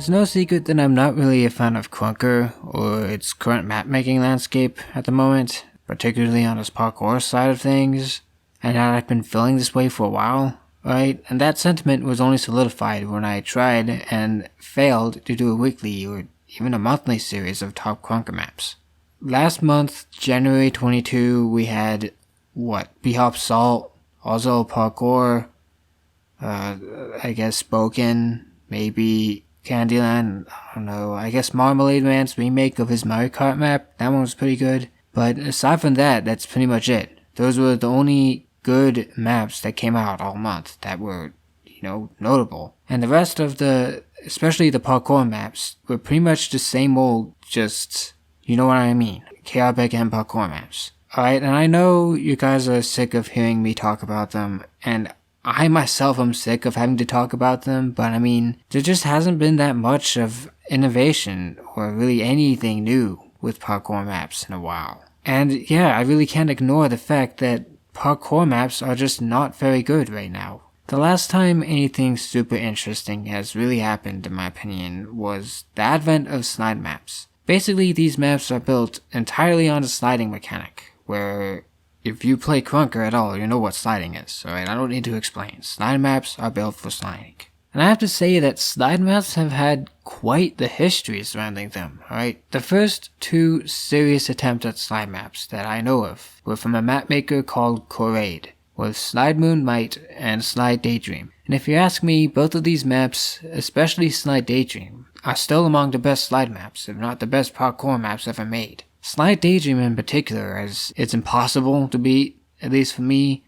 It's no secret that I'm not really a fan of Krunker or its current map making landscape at the moment, particularly on its parkour side of things, and that I've been feeling this way for a while, right? And that sentiment was only solidified when I tried and failed to do a weekly or even a monthly series of top Krunker maps. Last month, January 22, we had, B-Hop Salt, also Parkour, I guess Spoken, maybe Candyland, I don't know, I guess Marmalade Man's remake of his Mario Kart map, that one was pretty good. But aside from that, that's pretty much it. Those were the only good maps that came out all month that were, notable. And the rest of especially the parkour maps, were pretty much the same old, just, you know what I mean, chaotic and parkour maps. Alright, and I know you guys are sick of hearing me talk about them, and I myself am sick of having to talk about them, but I mean, there just hasn't been that much of innovation or really anything new with parkour maps in a while. And yeah, I really can't ignore the fact that parkour maps are just not very good right now. The last time anything super interesting has really happened, in my opinion, was the advent of slide maps. Basically, these maps are built entirely on the sliding mechanic, where if you play Krunker at all, you know what sliding is, alright? I don't need to explain. Slide maps are built for sliding. And I have to say that slide maps have had quite the history surrounding them, alright? The first two serious attempts at slide maps that I know of were from a map maker called Corrade, with Slide Moonlight and Slide Daydream. And if you ask me, both of these maps, especially Slide Daydream, are still among the best slide maps, if not the best parkour maps ever made. Slide Daydream in particular, as it's impossible to beat, at least for me,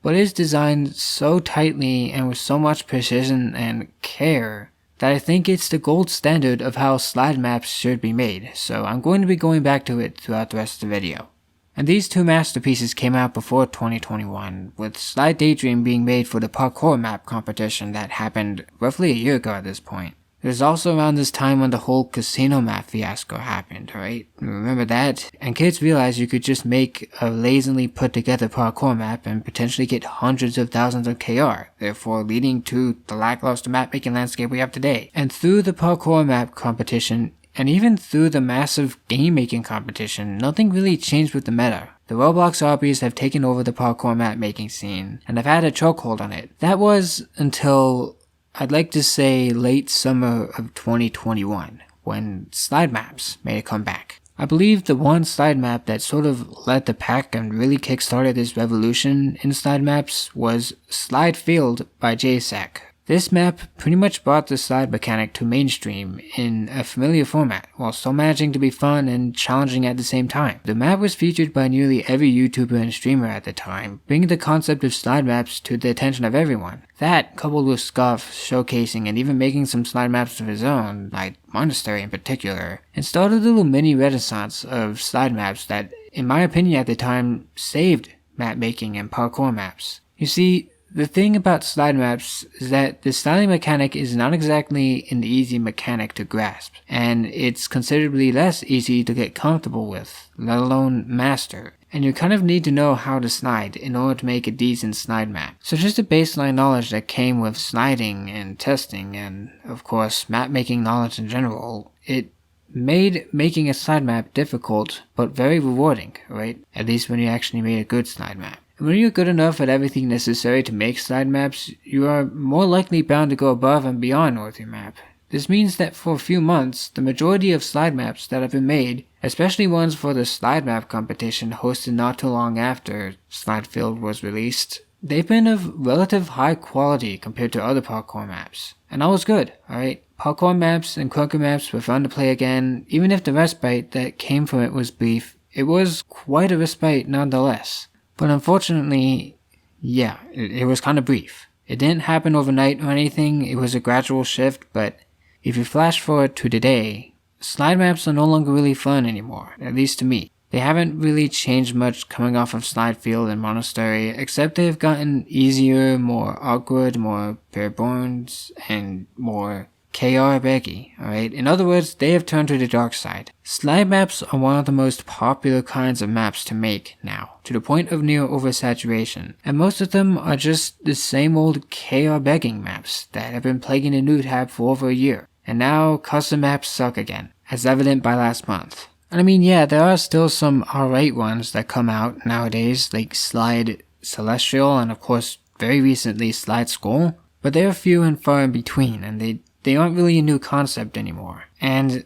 but is designed so tightly and with so much precision and care that I think it's the gold standard of how slide maps should be made, so I'm going to be going back to it throughout the rest of the video. And these two masterpieces came out before 2021, with Slide Daydream being made for the parkour map competition that happened roughly a year ago at this point. It was also around this time when the whole casino map fiasco happened, right? Remember that? And kids realized you could just make a lazily put together parkour map and potentially get hundreds of thousands of KR, therefore leading to the lackluster map making landscape we have today. And through the parkour map competition, and even through the massive game making competition, nothing really changed with the meta. The Roblox RPs have taken over the parkour map making scene, and have had a chokehold on it. That was until, I'd like to say, late summer of 2021, when slide maps made a comeback. I believe the one slide map that sort of led the pack and really kickstarted this revolution in slide maps was Slide Field by JHXC. This map pretty much brought the slide mechanic to mainstream in a familiar format, while still managing to be fun and challenging at the same time. The map was featured by nearly every YouTuber and streamer at the time, bringing the concept of slide maps to the attention of everyone. That, coupled with Scuff showcasing and even making some slide maps of his own, like Monastery in particular, and started a little mini renaissance of slide maps that, in my opinion at the time, saved map making and parkour maps. You see, the thing about slide maps is that the sliding mechanic is not exactly an easy mechanic to grasp, and it's considerably less easy to get comfortable with, let alone master. And you kind of need to know how to slide in order to make a decent slide map. So just the baseline knowledge that came with sliding and testing and, of course, map making knowledge in general, it made making a slide map difficult but very rewarding, right? At least when you actually made a good slide map. When you're good enough at everything necessary to make slide maps, you are more likely bound to go above and beyond with your map. This means that for a few months, the majority of slide maps that have been made, especially ones for the slide map competition hosted not too long after Slide Field was released, they've been of relative high quality compared to other parkour maps. And all was good, alright? Parkour maps and Krunker maps were fun to play again, even if the respite that came from it was brief. It was quite a respite nonetheless. But unfortunately, yeah, it was kind of brief. It didn't happen overnight or anything, it was a gradual shift, but if you flash forward to today, slide maps are no longer really fun anymore, at least to me. They haven't really changed much coming off of Slide Field and Monastery, except they've gotten easier, more awkward, more bare bones, and more KR beggy, alright? In other words, they have turned to the dark side. Slide maps are one of the most popular kinds of maps to make now, to the point of near oversaturation, and most of them are just the same old KR begging maps that have been plaguing the new tab for over a year. and now custom maps suck again, as evident by last month. And I mean, yeah, there are still some alright ones that come out nowadays, like Slide Celestial and of course very recently Slide Skull, but they are few and far in between, and they aren't really a new concept anymore. And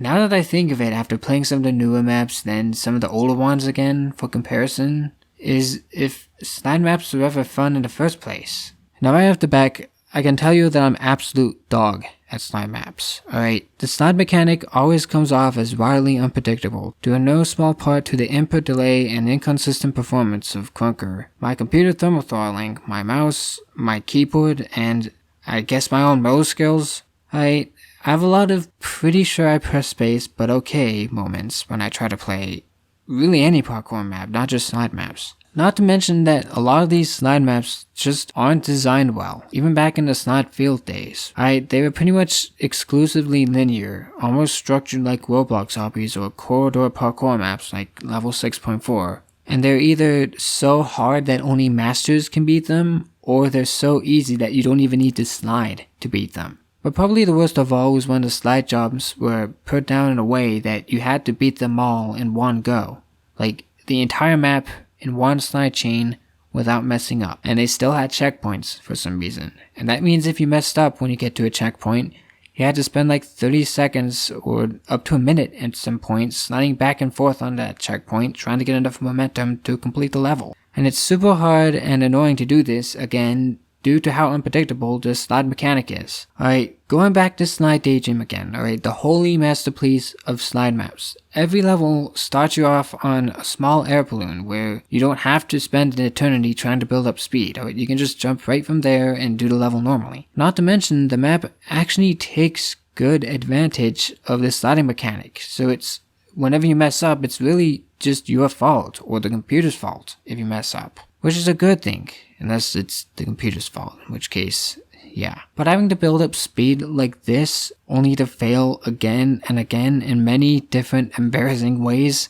now that I think of it, after playing some of the newer maps than some of the older ones again for comparison, is if slide maps were ever fun in the first place. Now right off the back, I can tell you that I'm absolute dog at slide maps. Alright, the slide mechanic always comes off as wildly unpredictable, due in no small part to the input delay and inconsistent performance of Krunker, my computer thermal throttling, my mouse, my keyboard, and I guess my own motor skills. I have a lot of pretty sure I press space but okay moments when I try to play really any parkour map, not just slide maps. Not to mention that a lot of these slide maps just aren't designed well, even back in the slide field days. They were pretty much exclusively linear, almost structured like Roblox obbies or corridor parkour maps like level 6.4. And they're either so hard that only masters can beat them, or they're so easy that you don't even need to slide to beat them. But probably the worst of all was when the slide jobs were put down in a way that you had to beat them all in one go. Like, the entire map in one slide chain without messing up. And they still had checkpoints for some reason. And that means if you messed up when you get to a checkpoint, you had to spend like 30 seconds or up to a minute at some points sliding back and forth on that checkpoint trying to get enough momentum to complete the level. And it's super hard and annoying to do this, again, due to how unpredictable the slide mechanic is. Alright, going back to Slide Daydream again, alright, the holy masterpiece of slide maps. Every level starts you off on a small air balloon where you don't have to spend an eternity trying to build up speed, alright, you can just jump right from there and do the level normally. Not to mention, the map actually takes good advantage of the sliding mechanic, so it's, whenever you mess up, it's really just your fault, or the computer's fault if you mess up. Which is a good thing, unless it's the computer's fault, in which case, yeah. But having to build up speed like this, only to fail again and again in many different embarrassing ways,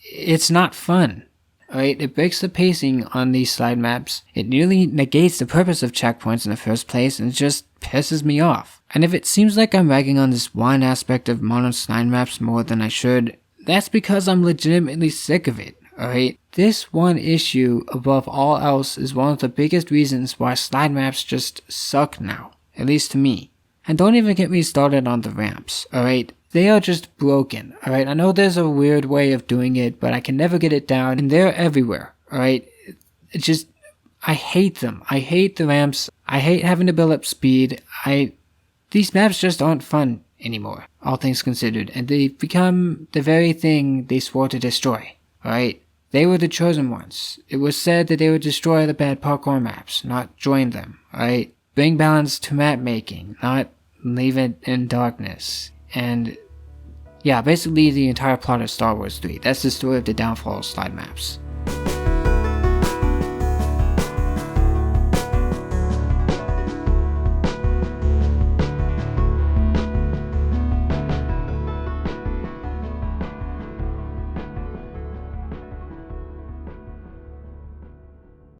it's not fun. Alright, it breaks the pacing on these slide maps, it nearly negates the purpose of checkpoints in the first place, and it just pisses me off. And if it seems like I'm ragging on this one aspect of modern slide maps more than I should, that's because I'm legitimately sick of it. Alright, this one issue above all else is one of the biggest reasons why slide maps just suck now, at least to me. And don't even get me started on the ramps, alright? They are just broken, alright? I know there's a weird way of doing it, but I can never get it down, and they're everywhere, alright? It's just, I hate them. I hate the ramps. I hate having to build up speed. These maps just aren't fun anymore, all things considered, and they've become the very thing they swore to destroy, alright? They were the chosen ones. It was said that they would destroy the bad parkour maps, not join them, right? Bring balance to map making, not leave it in darkness. And yeah, basically the entire plot of Star Wars 3. That's the story of the downfall of slide maps.